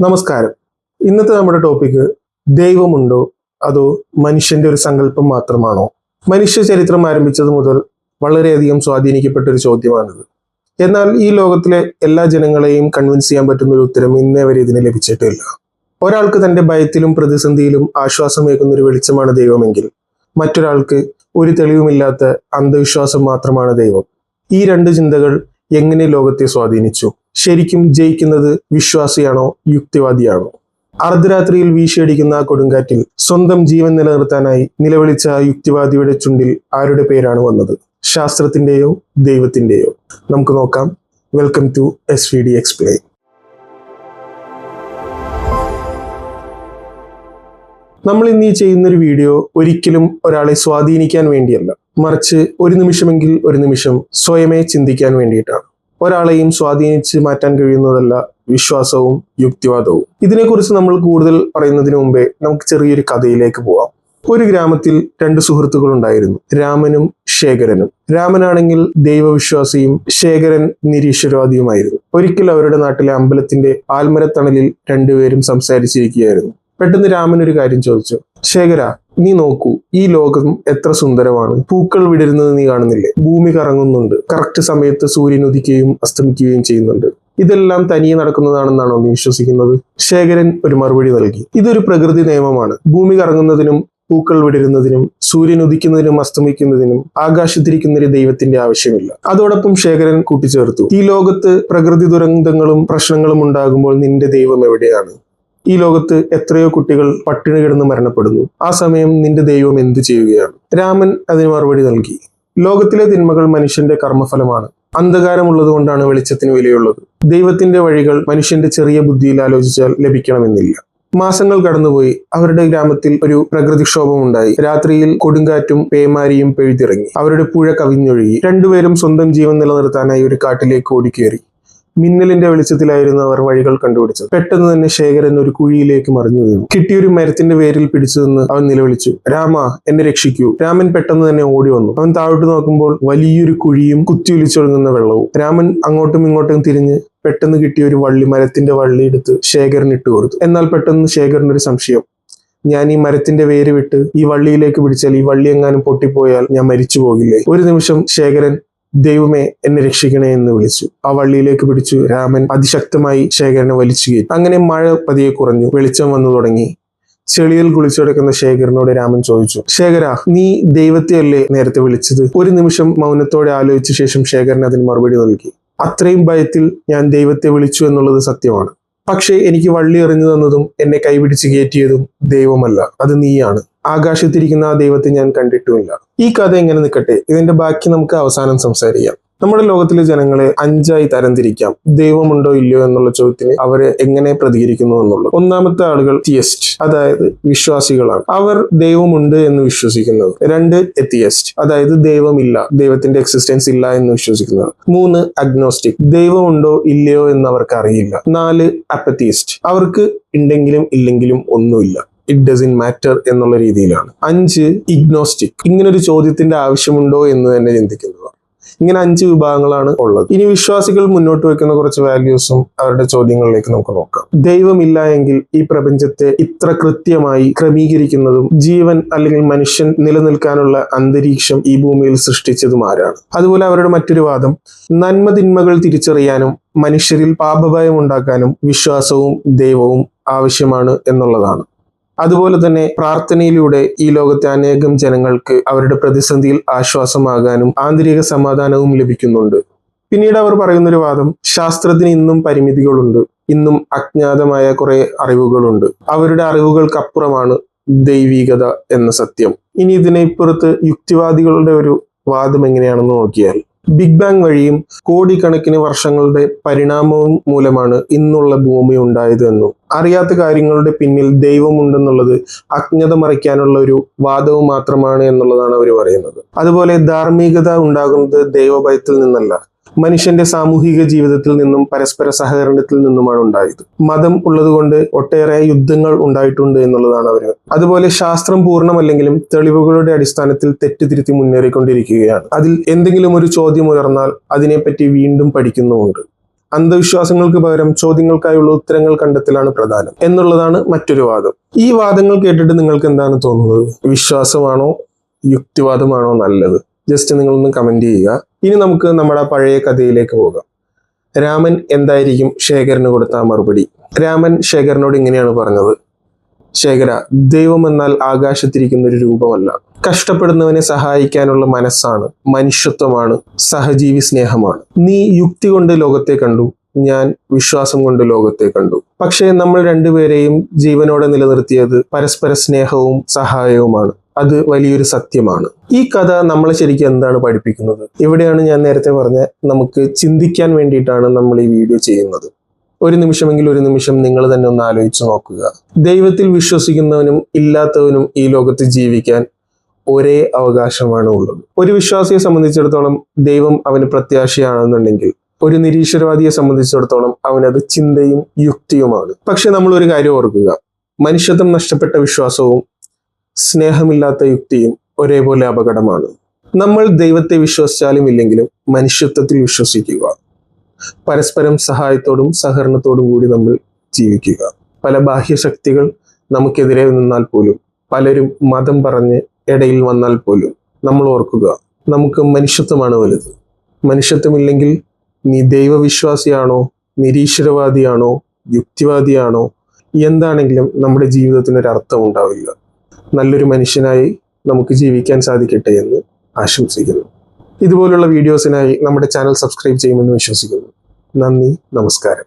നമസ്കാരം. ഇന്നത്തെ നമ്മുടെ ടോപ്പിക്ക് ദൈവമുണ്ടോ അതോ മനുഷ്യന്റെ ഒരു സങ്കല്പം മാത്രമാണോ? മനുഷ്യ ചരിത്രം ആരംഭിച്ചത് മുതൽ വളരെയധികം സ്വാധീനിക്കപ്പെട്ട ഒരു ചോദ്യമാണിത്. എന്നാൽ ഈ ലോകത്തിലെ എല്ലാ ജനങ്ങളെയും കൺവിൻസ് ചെയ്യാൻ പറ്റുന്ന ഒരു ഉത്തരം ഇന്നേ വരെ ഇതിന് ലഭിച്ചിട്ടില്ല. ഒരാൾക്ക് തന്റെ ഭയത്തിലും പ്രതിസന്ധിയിലും ആശ്വാസമേകുന്ന ഒരു വെളിച്ചമാണ് ദൈവമെങ്കിൽ മറ്റൊരാൾക്ക് ഒരു തെളിവുമില്ലാത്ത അന്ധവിശ്വാസം മാത്രമാണ് ദൈവം. ഈ രണ്ട് ചിന്തകൾ എങ്ങനെ ലോകത്തെ സ്വാധീനിച്ചു? ശരിക്കും ജയിക്കുന്നത് വിശ്വാസിയാണോ യുക്തിവാദിയാണോ? അർദ്ധരാത്രിയിൽ വീശിയടിക്കുന്ന ആ കൊടുങ്കാറ്റിൽ സ്വന്തം ജീവൻ നിലനിർത്താനായി നിലവിളിച്ച ആ യുക്തിവാദിയുടെ ചുണ്ടിൽ ആരുടെ പേരാണ് വന്നത്? ശാസ്ത്രത്തിന്റെയോ ദൈവത്തിന്റെയോ? നമുക്ക് നോക്കാം. Welcome to SVD explain. നമ്മൾ ഇന്ന് ഈ ചെയ്യുന്നൊരു വീഡിയോ ഒരിക്കലും ഒരാളെ സ്വാധീനിക്കാൻ വേണ്ടിയല്ല, മറിച്ച് ഒരു നിമിഷം സ്വയമേ ചിന്തിക്കാൻ വേണ്ടിയിട്ടാണ്. ഒരാളെയും സ്വാധീനിച്ച് മാറ്റാൻ കഴിയുന്നതല്ല വിശ്വാസവും യുക്തിവാദവും. ഇതിനെക്കുറിച്ച് നമ്മൾ കൂടുതൽ പറയുന്നതിന് മുമ്പേ നമുക്ക് ചെറിയൊരു കഥയിലേക്ക് പോവാം. ഒരു ഗ്രാമത്തിൽ രണ്ട് സുഹൃത്തുക്കൾ ഉണ്ടായിരുന്നു, രാമനും ശേഖരനും. രാമനാണെങ്കിൽ ദൈവവിശ്വാസിയും ശേഖരൻ നിരീശ്വരവാദിയുമായിരുന്നു. ഒരിക്കൽ അവരുടെ നാട്ടിലെ അമ്പലത്തിന്റെ ആൽമരത്തണലിൽ രണ്ടുപേരും സംസാരിച്ചിരിക്കുകയായിരുന്നു. പെട്ടെന്ന് രാമൻ ഒരു കാര്യം ചോദിച്ചു. ശേഖര, നീ നോക്കൂ, ഈ ലോകം എത്ര സുന്ദരമാണ്. പൂക്കൾ വിടരുന്നത് നീ കാണുന്നില്ലേ? ഭൂമി കറങ്ങുന്നുണ്ട്, കറക്റ്റ് സമയത്ത് സൂര്യൻ ഉദിക്കുകയും അസ്തമിക്കുകയും ചെയ്യുന്നുണ്ട്. ഇതെല്ലാം തനിയെ നടക്കുന്നതാണെന്നാണോ നീ വിശ്വസിക്കുന്നത്? ശേഖരൻ ഒരു മറുപടി നൽകി. ഇതൊരു പ്രകൃതി നിയമമാണ്. ഭൂമി കറങ്ങുന്നതിനും പൂക്കൾ വിടരുന്നതിനും സൂര്യൻ ഉദിക്കുന്നതിനും അസ്തമിക്കുന്നതിനും ആകാശത്തിരിക്കുന്ന ഒരു ദൈവത്തിന്റെ ആവശ്യമില്ല. അതോടൊപ്പം ശേഖരൻ കൂട്ടിച്ചേർത്തു, ഈ ലോകത്ത് പ്രകൃതി ദുരന്തങ്ങളും പ്രശ്നങ്ങളും ഉണ്ടാകുമ്പോൾ നിന്റെ ദൈവം എവിടെയാണ്? ഈ ലോകത്ത് എത്രയോ കുട്ടികൾ പട്ടിണി കിടന്ന് മരണപ്പെടുന്നു. ആ സമയം നിന്റെ ദൈവം എന്തു ചെയ്യുകയാണ്? രാമൻ അതിന് മറുപടി നൽകി. ലോകത്തിലെ തിന്മകൾ മനുഷ്യന്റെ കർമ്മഫലമാണ്. അന്ധകാരമുള്ളത് കൊണ്ടാണ് വെളിച്ചത്തിന് വിലയുള്ളത്. ദൈവത്തിന്റെ വഴികൾ മനുഷ്യന്റെ ചെറിയ ബുദ്ധിയിൽ ആലോചിച്ചാൽ ലഭിക്കണമെന്നില്ല. മാസങ്ങൾ കടന്നുപോയി. അവരുടെ ഗ്രാമത്തിൽ ഒരു പ്രകൃതിക്ഷോഭമുണ്ടായി. രാത്രിയിൽ കൊടുങ്കാറ്റും പേമാരിയും പെയ്തിറങ്ങി. അവരുടെ പുഴ കവിഞ്ഞൊഴുകി. രണ്ടുപേരും സ്വന്തം ജീവൻ നിലനിർത്താനായി ഒരു കാട്ടിലേക്ക് ഓടിക്കേറി. മിന്നലിന്റെ വെളിച്ചത്തിലായിരുന്നു അവർ വഴികൾ കണ്ടുപിടിച്ചത്. പെട്ടെന്ന് തന്നെ ശേഖരൻ ഒരു കുഴിയിലേക്ക് മറിഞ്ഞു വീണു. കിട്ടിയൊരു മരത്തിന്റെ വേരിൽ പിടിച്ചു നിന്ന് അവൻ നിലവിളിച്ചു, രാമ, എന്നെ രക്ഷിക്കൂ. രാമൻ പെട്ടെന്ന് തന്നെ ഓടി വന്നു. അവൻ താഴോട്ട് നോക്കുമ്പോൾ വലിയൊരു കുഴിയും കുത്തിയൊലിച്ചൊഴുങ്ങുന്ന വെള്ളവും. രാമൻ അങ്ങോട്ടും ഇങ്ങോട്ടും തിരിഞ്ഞ് പെട്ടെന്ന് കിട്ടിയ ഒരു മരത്തിന്റെ വള്ളി എടുത്ത് ശേഖരൻ ഇട്ട് കൊടുത്തു. എന്നാൽ പെട്ടെന്ന് ശേഖരനൊരു സംശയം. ഞാൻ ഈ മരത്തിന്റെ വേര് വിട്ട് ഈ വള്ളിയിലേക്ക് പിടിച്ചാൽ ഈ വള്ളി എങ്ങാനും പൊട്ടിപ്പോയാൽ ഞാൻ മരിച്ചു പോകില്ലേ? ഒരു നിമിഷം ശേഖരൻ, ദൈവമേ, എന്നെ രക്ഷിക്കണേ എന്ന് വിളിച്ചു. ആ വള്ളിയിലേക്ക് പിടിച്ചു രാമൻ അതിശക്തമായി ശേഖരനെ വലിച്ചു കയറ്റി. അങ്ങനെ മഴ പതിയെ കുറഞ്ഞു. വെളിച്ചം വന്നു തുടങ്ങി. ചെളിയിൽ കുളിച്ചുകിടക്കുന്ന ശേഖരനോട് രാമൻ ചോദിച്ചു, ശേഖര, നീ ദൈവത്തെ അല്ലേ നേരത്തെ വിളിച്ചത്? ഒരു നിമിഷം മൗനത്തോടെ ആലോചിച്ച ശേഷം ശേഖരൻ അതിന് മറുപടി നൽകി. അത്രയും ഭയത്തിൽ ഞാൻ ദൈവത്തെ വിളിച്ചു എന്നുള്ളത് സത്യമാണ്. പക്ഷേ എനിക്ക് വള്ളി എറിഞ്ഞു തന്നതും എന്നെ കൈപിടിച്ച് കയറ്റിയതും ദൈവമല്ല, അത് നീയാണ്. ആകാശത്തിരിക്കുന്ന ആ ദൈവത്തെ ഞാൻ കണ്ടിട്ടുമില്ല. ഈ കഥ എങ്ങനെ നിൽക്കട്ടെ, ഇതിന്റെ ബാക്കി നമുക്ക് അവസാനം സംസാരിക്കാം. നമ്മുടെ ലോകത്തിലെ ജനങ്ങളെ 5ആയി തരംതിരിക്കാം, ദൈവമുണ്ടോ ഇല്ലയോ എന്നുള്ള ചോദ്യത്തിന് അവരെ എങ്ങനെ പ്രതികരിക്കുന്നു എന്നുള്ളത്. ഒന്നാമത്തെ ആളുകൾ തിയസ്റ്റ്, അതായത് വിശ്വാസികളാണ്. അവർ ദൈവമുണ്ട് എന്ന് വിശ്വസിക്കുന്നവർ. 2 എത്തിയസ്റ്റ്, അതായത് ദൈവമില്ല, ദൈവത്തിന്റെ എക്സിസ്റ്റൻസ് ഇല്ല എന്ന് വിശ്വസിക്കുന്നവർ. 3 അഗ്നോസ്റ്റിക്, ദൈവമുണ്ടോ ഇല്ലയോ എന്ന് അവർക്ക് അറിയില്ല. 4 അപ്പത്തിയസ്റ്റ്, അവർക്ക് ഉണ്ടെങ്കിലും ഇല്ലെങ്കിലും ഒന്നുമില്ല, ഇറ്റ് ഡസന്റ് മാറ്റർ എന്നുള്ള രീതിയിലാണ്. 5 ഇഗ്നോസ്റ്റിക്, ഇങ്ങനൊരു ചോദ്യത്തിന്റെ ആവശ്യമുണ്ടോ എന്ന് തന്നെ ചിന്തിക്കുന്നവർ. ഇങ്ങനെ 5 വിഭാഗങ്ങളാണ് ഉള്ളത്. ഇനി വിശ്വാസികൾ മുന്നോട്ട് വെക്കുന്ന കുറച്ച് വാല്യൂസും അവരുടെ ചോദ്യങ്ങളിലേക്ക് നമുക്ക് നോക്കാം. ദൈവമില്ല എങ്കിൽ ഈ പ്രപഞ്ചത്തെ ഇത്ര കൃത്യമായി ക്രമീകരിക്കുന്നതും ജീവൻ അല്ലെങ്കിൽ മനുഷ്യൻ നിലനിൽക്കാനുള്ള അന്തരീക്ഷം ഈ ഭൂമിയിൽ സൃഷ്ടിച്ചതും ആരാണ്? അതുപോലെ അവരുടെ മറ്റൊരു വാദം, നന്മ തിന്മകൾ തിരിച്ചറിയാനും മനുഷ്യരിൽ പാപഭയം ഉണ്ടാക്കാനും വിശ്വാസവും ദൈവവും ആവശ്യമാണ് എന്നുള്ളതാണ്. അതുപോലെ തന്നെ പ്രാർത്ഥനയിലൂടെ ഈ ലോകത്തെ അനേകം ജനങ്ങൾക്ക് അവരുടെ പ്രതിസന്ധിയിൽ ആശ്വാസമാകാനും ആന്തരിക സമാധാനവും ലഭിക്കുന്നുണ്ട്. പിന്നീട് അവർ പറയുന്നൊരു വാദം, ശാസ്ത്രത്തിന് ഇന്നും പരിമിതികളുണ്ട്, ഇന്നും അജ്ഞാതമായ കുറെ അറിവുകളുണ്ട്, അവരുടെ അറിവുകൾക്കപ്പുറമാണ് ദൈവികത എന്ന സത്യം. ഇനി ഇതിനെ ഇപ്പുറത്ത് യുക്തിവാദികളുടെ ഒരു വാദം എങ്ങനെയാണെന്ന് നോക്കിയാൽ, ബിഗ് ബാങ് വഴിയും കോടിക്കണക്കിന് വർഷങ്ങളുടെ പരിണാമവും മൂലമാണ് ഇന്നുള്ള ഭൂമി ഉണ്ടായത് എന്നും അറിയാത്ത കാര്യങ്ങളുടെ പിന്നിൽ ദൈവമുണ്ടെന്നുള്ളത് അജ്ഞത മറയ്ക്കാനുള്ള ഒരു വാദവും മാത്രമാണ് എന്നുള്ളതാണ് അവർ പറയുന്നത്. അതുപോലെ ധാർമ്മികത ഉണ്ടാകുന്നത് ദൈവഭയത്തിൽ നിന്നല്ല, മനുഷ്യന്റെ സാമൂഹിക ജീവിതത്തിൽ നിന്നും പരസ്പര സഹകരണത്തിൽ നിന്നുമാണ് ഉണ്ടായത്. മതം ഉള്ളതുകൊണ്ട് ഒട്ടേറെ യുദ്ധങ്ങൾ ഉണ്ടായിട്ടുണ്ട് എന്നുള്ളതാണ് അവർ. അതുപോലെ ശാസ്ത്രം പൂർണ്ണമല്ലെങ്കിലും തെളിവുകളുടെ അടിസ്ഥാനത്തിൽ തെറ്റുതിരുത്തി മുന്നേറിക്കൊണ്ടിരിക്കുകയാണ്. അതിൽ എന്തെങ്കിലും ഒരു ചോദ്യം ഉയർന്നാൽ അതിനെപ്പറ്റി വീണ്ടും പഠിക്കുന്നുമുണ്ട്. അന്ധവിശ്വാസങ്ങൾക്ക് പകരം ചോദ്യങ്ങൾക്കായുള്ള ഉത്തരങ്ങൾ കണ്ടെത്തലാണ് പ്രധാനം എന്നുള്ളതാണ് മറ്റൊരു വാദം. ഈ വാദങ്ങൾ കേട്ടിട്ട് നിങ്ങൾക്ക് എന്താണ് തോന്നുന്നത്? വിശ്വാസമാണോ യുക്തിവാദമാണോ നല്ലത്? ജസ്റ്റ് നിങ്ങളൊന്ന് കമന്റ് ചെയ്യുക. ഇനി നമുക്ക് നമ്മുടെ പഴയ കഥയിലേക്ക് പോകാം. രാമൻ എന്തായിരിക്കും ശേഖരന് കൊടുത്ത മറുപടി? രാമൻ ശേഖരനോട് ഇങ്ങനെയാണ് പറഞ്ഞത്: ശേഖര, ദൈവം എന്നാൽ ആകാശത്തിരിക്കുന്ന ഒരു രൂപമല്ല, കഷ്ടപ്പെടുന്നവനെ സഹായിക്കാനുള്ള മനസ്സാണ്, മനുഷ്യത്വമാണ്, സഹജീവി സ്നേഹമാണ്. നീ യുക്തി കൊണ്ട് ലോകത്തെ കണ്ടു, ഞാൻ വിശ്വാസം കൊണ്ട് ലോകത്തെ കണ്ടു. പക്ഷേ നമ്മൾ രണ്ടുപേരെയും ജീവനോടെ നിലനിർത്തിയത് പരസ്പര സ്നേഹവും സഹായവുമാണ്. അത് വലിയൊരു സത്യമാണ്. ഈ കഥ നമ്മളെ ശരിക്കും എന്താണ് പഠിപ്പിക്കുന്നത്? ഇവിടെയാണ് ഞാൻ നേരത്തെ പറഞ്ഞ നമുക്ക് ചിന്തിക്കാൻ വേണ്ടിയിട്ടാണ് നമ്മൾ ഈ വീഡിയോ ചെയ്യുന്നത്. ഒരു നിമിഷമെങ്കിൽ ഒരു നിമിഷം നിങ്ങൾ തന്നെ ഒന്ന് ആലോചിച്ച് നോക്കുക. ദൈവത്തിൽ വിശ്വസിക്കുന്നവനും ഇല്ലാത്തവനും ഈ ലോകത്ത് ജീവിക്കാൻ ഒരേ അവകാശമാണ് ഉള്ളത്. ഒരു വിശ്വാസിയെ സംബന്ധിച്ചിടത്തോളം ദൈവം അവന് പ്രത്യാശയാണെന്നുണ്ടെങ്കിൽ, ഒരു നിരീശ്വരവാദിയെ സംബന്ധിച്ചിടത്തോളം അവനത് ചിന്തയും യുക്തിയുമാണ്. പക്ഷെ നമ്മൾ ഒരു കാര്യം ഓർക്കുക: മനുഷ്യത്വം നഷ്ടപ്പെട്ട വിശ്വാസവും സ്നേഹമില്ലാത്ത യുക്തിയും ഒരേപോലെ അപകടമാണ്. നമ്മൾ ദൈവത്തെ വിശ്വസിച്ചാലും ഇല്ലെങ്കിലും മനുഷ്യത്വത്തിൽ വിശ്വസിക്കുക. പരസ്പരം സഹായത്തോടും സഹകരണത്തോടും കൂടി നമ്മൾ ജീവിക്കുക. പല ബാഹ്യശക്തികൾ നമുക്കെതിരെ നിന്നാൽ പോലും, പലരും മതം പറഞ്ഞ് ഇടയിൽ വന്നാൽ പോലും നമ്മൾ ഓർക്കുക, നമുക്ക് മനുഷ്യത്വമാണ് വലുത്. മനുഷ്യത്വമില്ലെങ്കിൽ നീ ദൈവവിശ്വാസിയാണോ, നിരീശ്വരവാദിയാണോ, യുക്തിവാദിയാണോ, എന്താണെങ്കിലും നമ്മുടെ ജീവിതത്തിനൊരർത്ഥം ഉണ്ടാവില്ല. നല്ലൊരു മനുഷ്യനായി നമുക്ക് ജീവിക്കാൻ സാധിക്കട്ടെ എന്ന് ആശംസിക്കുന്നു. ഇതുപോലുള്ള വീഡിയോസിനായി നമ്മുടെ ചാനൽ സബ്സ്ക്രൈബ് ചെയ്യുമെന്ന് വിശ്വസിക്കുന്നു. നന്ദി, നമസ്കാരം.